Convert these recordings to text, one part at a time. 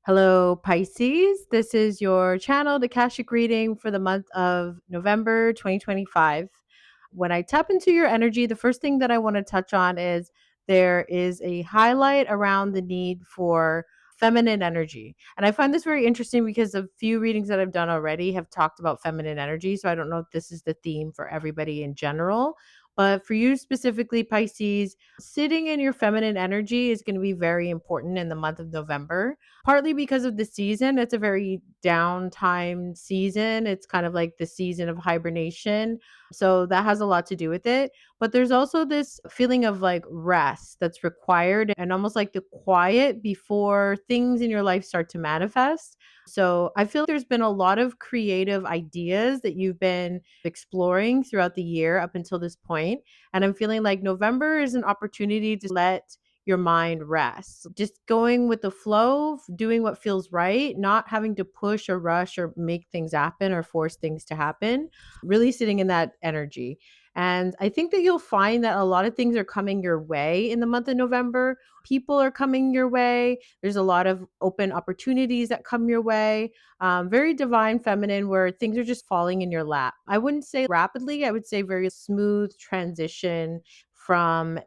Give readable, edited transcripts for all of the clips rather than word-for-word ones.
Hello, Pisces. This is your channel, the Akashic Reading for the month of November 2025. When I tap into your energy, the first thing that I want to touch on is there is a highlight around the need for feminine energy. And I find this very interesting because a few readings that I've done already have talked about feminine energy. So I don't know if this is the theme for everybody in general. But for you specifically, Pisces, sitting in your feminine energy is going to be very important in the month of November, partly because of the season. It's a very downtime season. It's kind of like the season of hibernation. So that has a lot to do with it. But there's also this feeling of like rest that's required and almost like the quiet before things in your life start to manifest. So I feel there's been a lot of creative ideas that you've been exploring throughout the year up until this point. And I'm feeling like November is an opportunity to let your mind rest. Just going with the flow, doing what feels right, not having to push or rush or make things happen or force things to happen, really sitting in that energy. And I think that you'll find that a lot of things are coming your way in the month of November. People are coming your way. There's a lot of open opportunities that come your way. Very divine feminine, where things are just falling in your lap. I wouldn't say rapidly, I would say very smooth transition from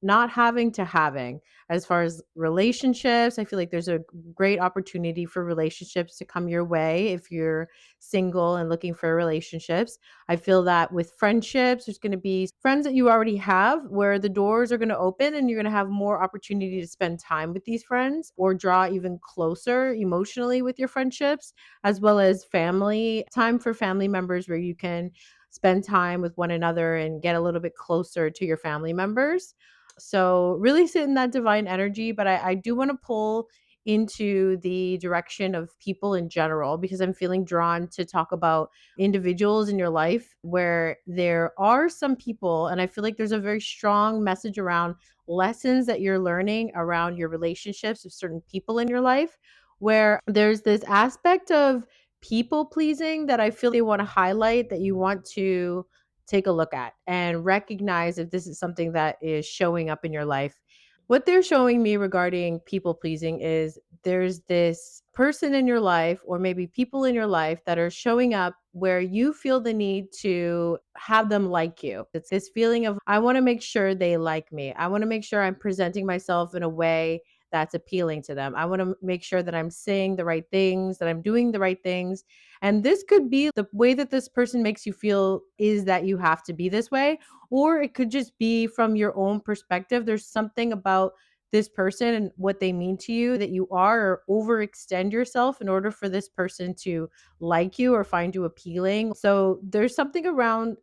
not having to having. As far as relationships, I feel like there's a great opportunity for relationships to come your way if you're single and looking for relationships. I feel that with friendships, there's going to be friends that you already have where the doors are going to open and you're going to have more opportunity to spend time with these friends or draw even closer emotionally with your friendships, as well as family time for family members where you can spend time with one another and get a little bit closer to your family members. So really sit in that divine energy. But I do want to pull into the direction of people in general because I'm feeling drawn to talk about individuals in your life where there are some people, and I feel like there's a very strong message around lessons that you're learning around your relationships with certain people in your life, where there's this aspect of people pleasing that I feel they want to highlight, that you want to take a look at and recognize if this is something that is showing up in your life. What they're showing me regarding people pleasing is there's this person in your life, or maybe people in your life, that are showing up where you feel the need to have them like you. It's this feeling of, I want to make sure they like me. I want to make sure I'm presenting myself in a way that's appealing to them. I want to make sure that I'm saying the right things, that I'm doing the right things. And this could be the way that this person makes you feel is that you have to be this way, or it could just be from your own perspective. There's something about this person and what they mean to you that you are or overextend yourself in order for this person to like you or find you appealing. So there's something around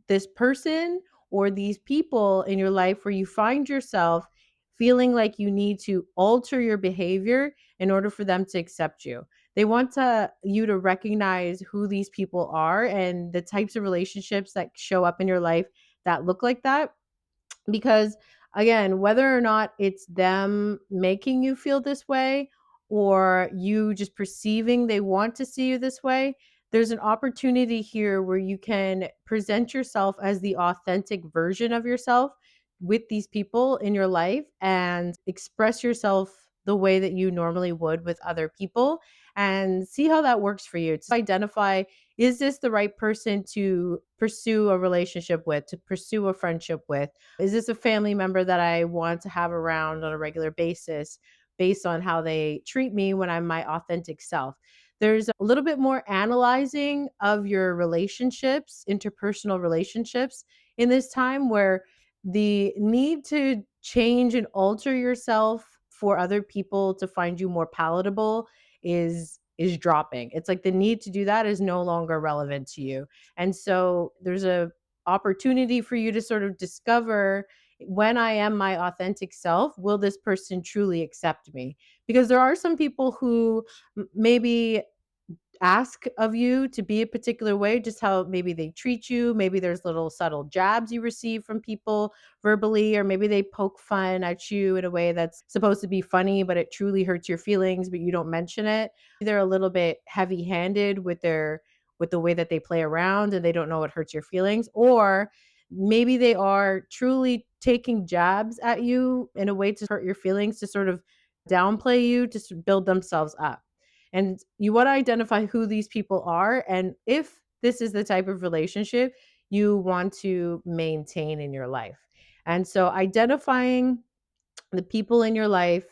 this person or these people in your life where you find yourself feeling like you need to alter your behavior in order for them to accept you. They want you to recognize who these people are and the types of relationships that show up in your life that look like that, because again, whether or not it's them making you feel this way or you just perceiving they want to see you this way, there's an opportunity here where you can present yourself as the authentic version of yourself with these people in your life and express yourself the way that you normally would with other people, and see how that works for you to identify, is this the right person to pursue a relationship with, to pursue a friendship with? Is this a family member that I want to have around on a regular basis based on how they treat me when I'm my authentic self? There's a little bit more analyzing of your relationships, interpersonal relationships in this time, where the need to change and alter yourself for other people to find you more palatable is dropping. It's like the need to do that is no longer relevant to you. And so there's a opportunity for you to sort of discover, when I am my authentic self, will this person truly accept me? Because there are some people who maybe ask of you to be a particular way, just how maybe they treat you. Maybe there's little subtle jabs you receive from people verbally, or maybe they poke fun at you in a way that's supposed to be funny, but it truly hurts your feelings, but you don't mention it. They're a little bit heavy handed with the way that they play around and they don't know it hurts your feelings. Or maybe they are truly taking jabs at you in a way to hurt your feelings, to sort of downplay you, to build themselves up. And you want to identify who these people are and if this is the type of relationship you want to maintain in your life. And so identifying the people in your life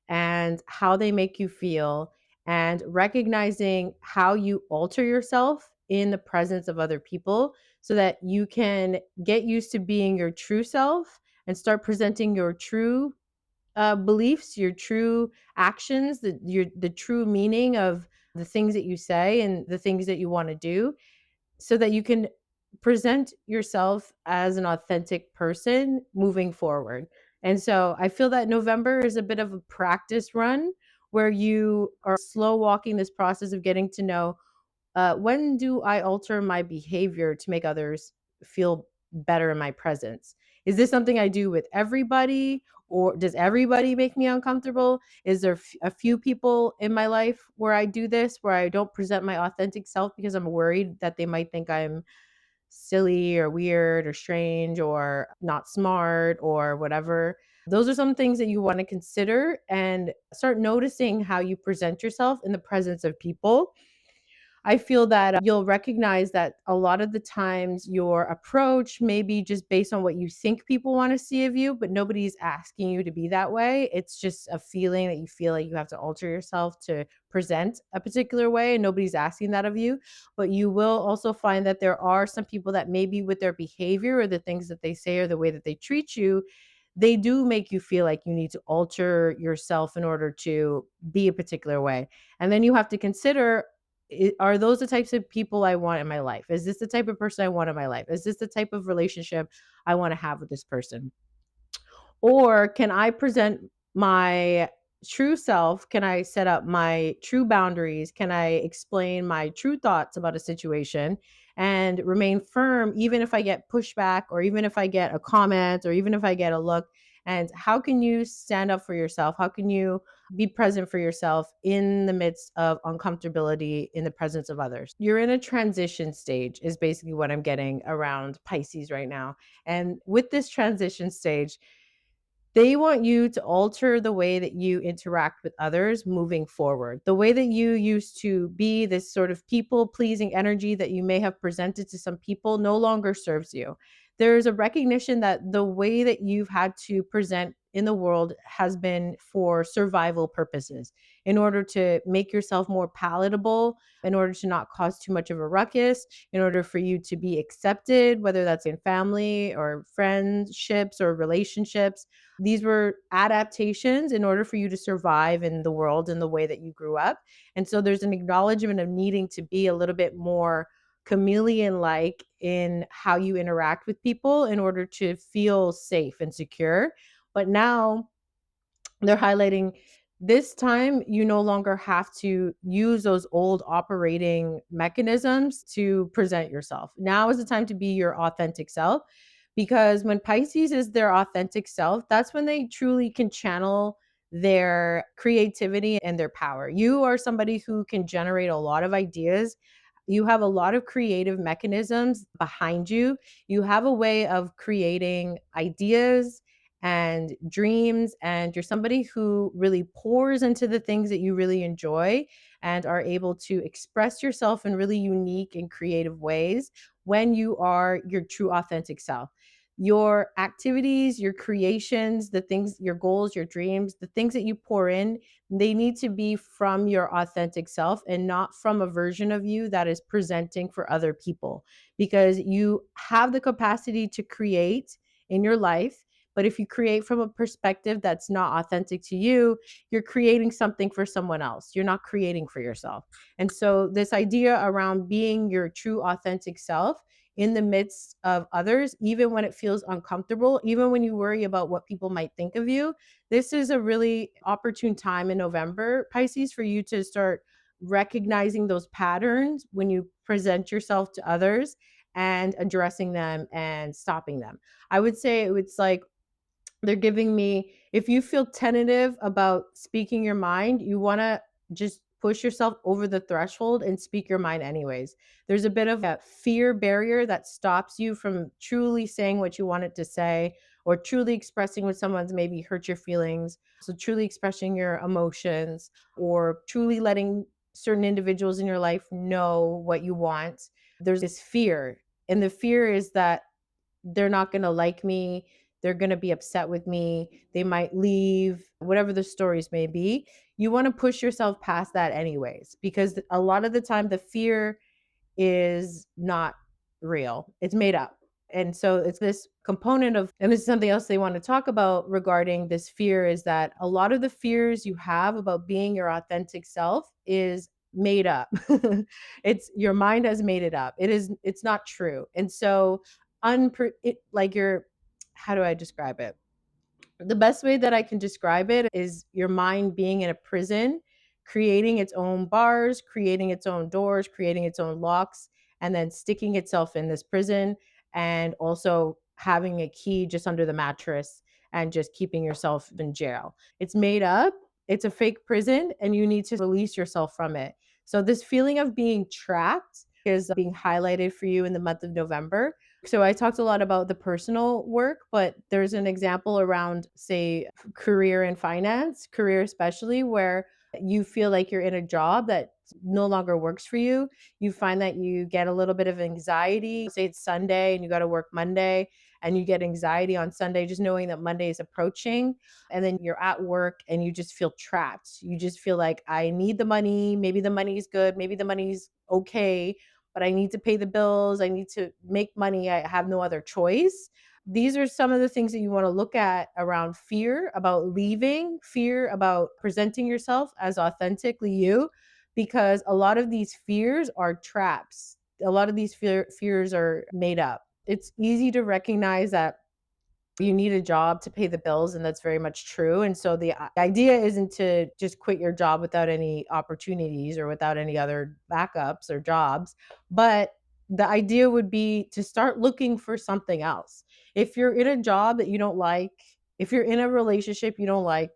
and how they make you feel, and recognizing how you alter yourself in the presence of other people so that you can get used to being your true self and start presenting your true beliefs, your true actions, the true meaning of the things that you say and the things that you want to do, so that you can present yourself as an authentic person moving forward. And so I feel that November is a bit of a practice run where you are slow walking this process of getting to know, when do I alter my behavior to make others feel better in my presence? Is this something I do with everybody, or does everybody make me uncomfortable? Is there a few people in my life where I do this, where I don't present my authentic self because I'm worried that they might think I'm silly or weird or strange or not smart or whatever? Those are some things that you want to consider and start noticing how you present yourself in the presence of people. I feel that you'll recognize that a lot of the times your approach may be just based on what you think people want to see of you, but nobody's asking you to be that way. It's just a feeling that you feel like you have to alter yourself to present a particular way, and nobody's asking that of you. But you will also find that there are some people that maybe with their behavior or the things that they say or the way that they treat you, they do make you feel like you need to alter yourself in order to be a particular way. And then you have to consider, are those the types of people I want in my life? Is this the type of person I want in my life? Is this the type of relationship I want to have with this person? Or can I present my true self? Can I set up my true boundaries? Can I explain my true thoughts about a situation and remain firm, even if I get pushback, or even if I get a comment, or even if I get a look? And how can you stand up for yourself? How can you be present for yourself in the midst of uncomfortability in the presence of others? You're in a transition stage, is basically what I'm getting around Pisces right now. And with this transition stage, they want you to alter the way that you interact with others moving forward. The way that you used to be this sort of people pleasing energy that you may have presented to some people no longer serves you. There's a recognition that the way that you've had to present in the world has been for survival purposes, in order to make yourself more palatable, in order to not cause too much of a ruckus, in order for you to be accepted, whether that's in family or friendships or relationships. These were adaptations in order for you to survive in the world in the way that you grew up. And so there's an acknowledgement of needing to be a little bit more chameleon like in how you interact with people in order to feel safe and secure. But now they're highlighting, this time you no longer have to use those old operating mechanisms to present yourself. Now is the time to be your authentic self, because when Pisces is their authentic self, that's when they truly can channel their creativity and their power. You are somebody who can generate a lot of ideas. You have a lot of creative mechanisms behind you. You have a way of creating ideas and dreams, and you're somebody who really pours into the things that you really enjoy and are able to express yourself in really unique and creative ways when you are your true authentic self. Your activities, your creations, the things, your goals, your dreams, the things that you pour in, they need to be from your authentic self and not from a version of you that is presenting for other people, because you have the capacity to create in your life. But if you create from a perspective that's not authentic to you, you're creating something for someone else. You're not creating for yourself. And so, this idea around being your true authentic self in the midst of others, even when it feels uncomfortable, even when you worry about what people might think of you, this is a really opportune time in November, Pisces, for you to start recognizing those patterns when you present yourself to others and addressing them and stopping them. I would say it's like they're giving me, if you feel tentative about speaking your mind, you want to just push yourself over the threshold and speak your mind anyways. There's a bit of a fear barrier that stops you from truly saying what you wanted to say, or truly expressing when someone's maybe hurt your feelings. So truly expressing your emotions, or truly letting certain individuals in your life know what you want. There's this fear, and the fear is that they're not going to like me. They're going to be upset with me. They might leave, whatever the stories may be. You want to push yourself past that, anyways, because a lot of the time the fear is not real, it's made up. And so it's this component of, and this is something else they want to talk about regarding this fear, is that a lot of the fears you have about being your authentic self is made up. It's your mind has made it up. It's not true. And so like your, how do I describe it? The best way that I can describe it is your mind being in a prison, creating its own bars, creating its own doors, creating its own locks, and then sticking itself in this prison, and also having a key just under the mattress and just keeping yourself in jail. It's made up, it's a fake prison, and you need to release yourself from it. So, this feeling of being trapped is being highlighted for you in the month of November. So I talked a lot about the personal work, but there's an example around, say, career and finance, career especially, where you feel like you're in a job that no longer works for you. You find that you get a little bit of anxiety. Say it's Sunday and you got to work Monday, and you get anxiety on Sunday just knowing that Monday is approaching. And then you're at work and you just feel trapped. You just feel like, I need the money. Maybe the money's good. Maybe the money's okay, but I need to pay the bills. I need to make money. I have no other choice. These are some of the things that you want to look at around fear about leaving, fear about presenting yourself as authentically you, because a lot of these fears are traps. A lot of these fears are made up. It's easy to recognize that you need a job to pay the bills, and that's very much true. And so the idea isn't to just quit your job without any opportunities or without any other backups or jobs, but the idea would be to start looking for something else. If you're in a job that you don't like, if you're in a relationship you don't like,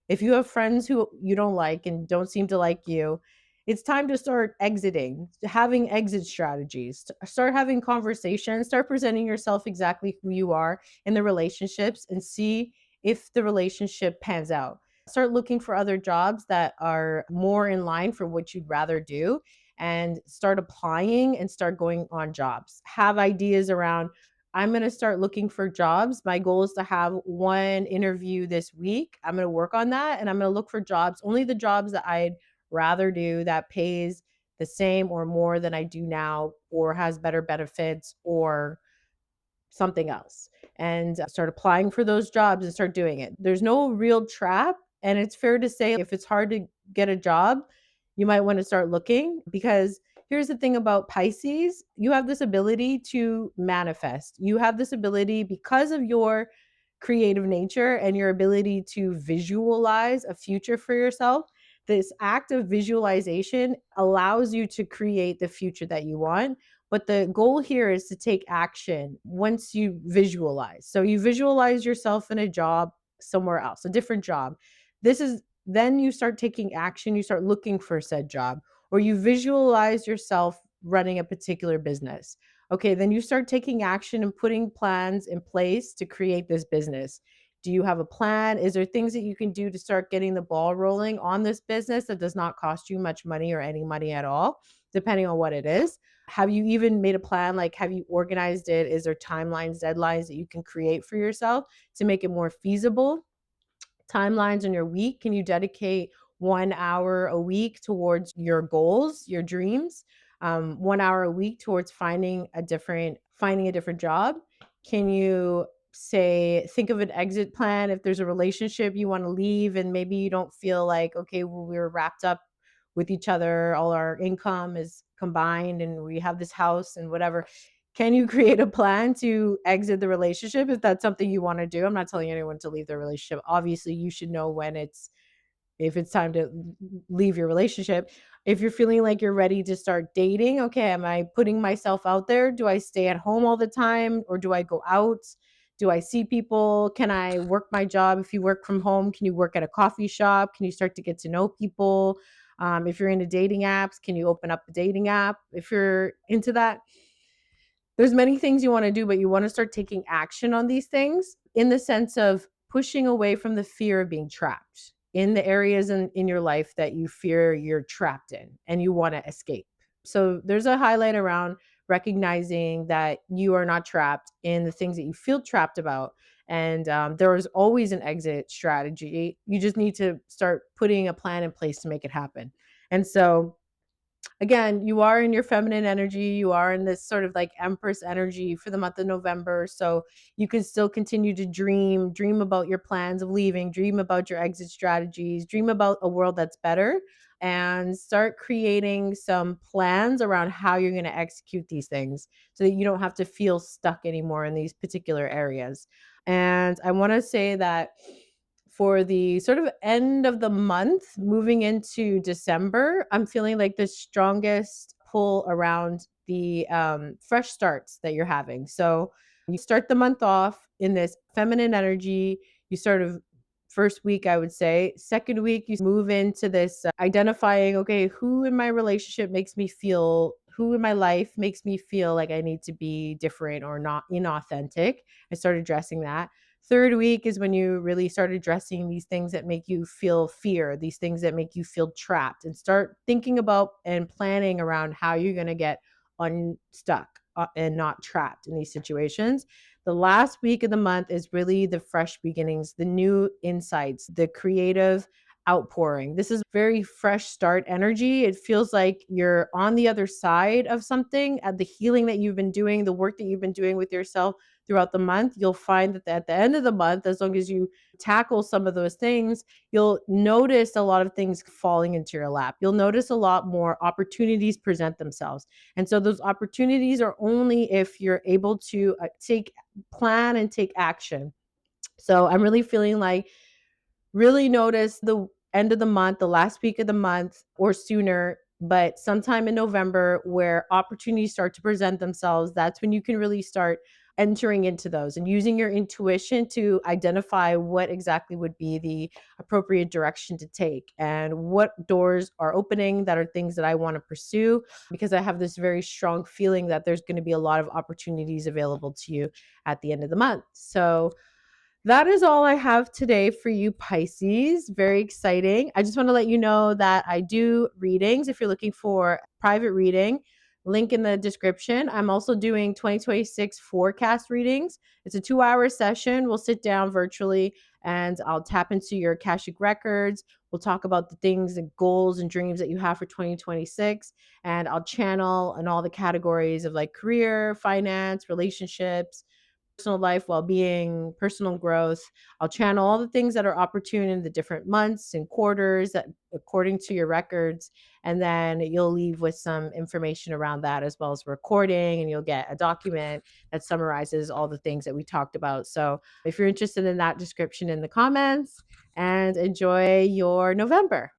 if you have friends who you don't like and don't seem to like you, it's time to start exiting, having exit strategies, start having conversations, start presenting yourself exactly who you are in the relationships, and see if the relationship pans out. Start looking for other jobs that are more in line for what you'd rather do, and start applying and start going on jobs. Have ideas around, I'm going to start looking for jobs. My goal is to have one interview this week. I'm going to work on that, and I'm going to look for jobs, only the jobs that I'd rather do, that pays the same or more than I do now, or has better benefits, or something else, and start applying for those jobs and start doing it. There's no real trap. And it's fair to say, if it's hard to get a job, you might want to start looking, because here's the thing about Pisces: you have this ability to manifest. You have this ability, because of your creative nature and your ability to visualize a future for yourself. This act of visualization allows you to create the future that you want, but the goal here is to take action once you visualize. So you visualize yourself in a job somewhere else, a different job. This is Then you start taking action, you start looking for said job, or you visualize yourself running a particular business. Okay, then you start taking action and putting plans in place to create this business. Do you have a plan? Is there things that you can do to start getting the ball rolling on this business that does not cost you much money or any money at all, depending on what it is? Have you even made a plan? Like, have you organized it? Is there timelines, deadlines that you can create for yourself to make it more feasible? Timelines in your week. Can you dedicate 1 hour a week towards your goals, your dreams? 1 hour a week towards finding a different job? Can you, say, think of an exit plan if there's a relationship you want to leave and maybe you don't feel like, okay, well, we're wrapped up with each other, all our income is combined and we have this house and whatever. Can you create a plan to exit the relationship if that's something you want to do? I'm not telling anyone to leave their relationship. Obviously, you should know when if it's time to leave your relationship. If you're feeling like you're ready to start dating, okay, am I putting myself out there? Do I stay at home all the time, or do I go out? Do I see people? Can I work my job? If you work from home, can you work at a coffee shop? Can you start to get to know people? If you're into dating apps, can you open up a dating app? If you're into that, there's many things you want to do, but you want to start taking action on these things in the sense of pushing away from the fear of being trapped. in the areas in your life that you fear you're trapped in and you want to escape. So there's a highlight around recognizing that you are not trapped in the things that you feel trapped about. And there is always an exit strategy. You just need to start putting a plan in place to make it happen. And so again, you are in your feminine energy. You are in this sort of like Empress energy for the month of November. So you can still continue to dream about your plans of leaving, dream about your exit strategies, dream about a world that's better, and start creating some plans around how you're going to execute these things so that you don't have to feel stuck anymore in these particular areas. And I want to say that for the sort of end of the month, moving into December, I'm feeling like the strongest pull around the fresh starts that you're having. So you start the month off in this feminine energy. You sort of first week, I would say. Second week, you move into this identifying, okay, who in my relationship makes me feel, who in my life makes me feel like I need to be different or not inauthentic. I started addressing that. Third week is when you really start addressing these things that make you feel fear, these things that make you feel trapped, and start thinking about and planning around how you're going to get unstuck and not trapped in these situations. The last week of the month is really the fresh beginnings, the new insights, the creative outpouring. This is very fresh start energy. It feels like you're on the other side of something, at the healing that you've been doing, the work that you've been doing with yourself throughout the month. You'll find that at the end of the month, as long as you tackle some of those things, you'll notice a lot of things falling into your lap. You'll notice a lot more opportunities present themselves. And so those opportunities are only if you're able to take plan and take action. So I'm really feeling like really notice the end of the month, the last week of the month or sooner, but sometime in November where opportunities start to present themselves. That's when you can really start entering into those and using your intuition to identify what exactly would be the appropriate direction to take and what doors are opening that are things that I want to pursue, because I have this very strong feeling that there's going to be a lot of opportunities available to you at the end of the month. So that is all I have today for you, Pisces. Very exciting. I just want to let you know that I do readings if you're looking for private reading. Link in the description. I'm also doing 2026 forecast readings. It's a 2-hour session. We'll sit down virtually and I'll tap into your Akashic Records. We'll talk about the things and goals and dreams that you have for 2026. And I'll channel in all the categories of like career, finance, relationships, personal life, well-being, personal growth. I'll channel all the things that are opportune in the different months and quarters that according to your records. And then you'll leave with some information around that as well as recording, and you'll get a document that summarizes all the things that we talked about. So if you're interested in that, description in the comments, and enjoy your November.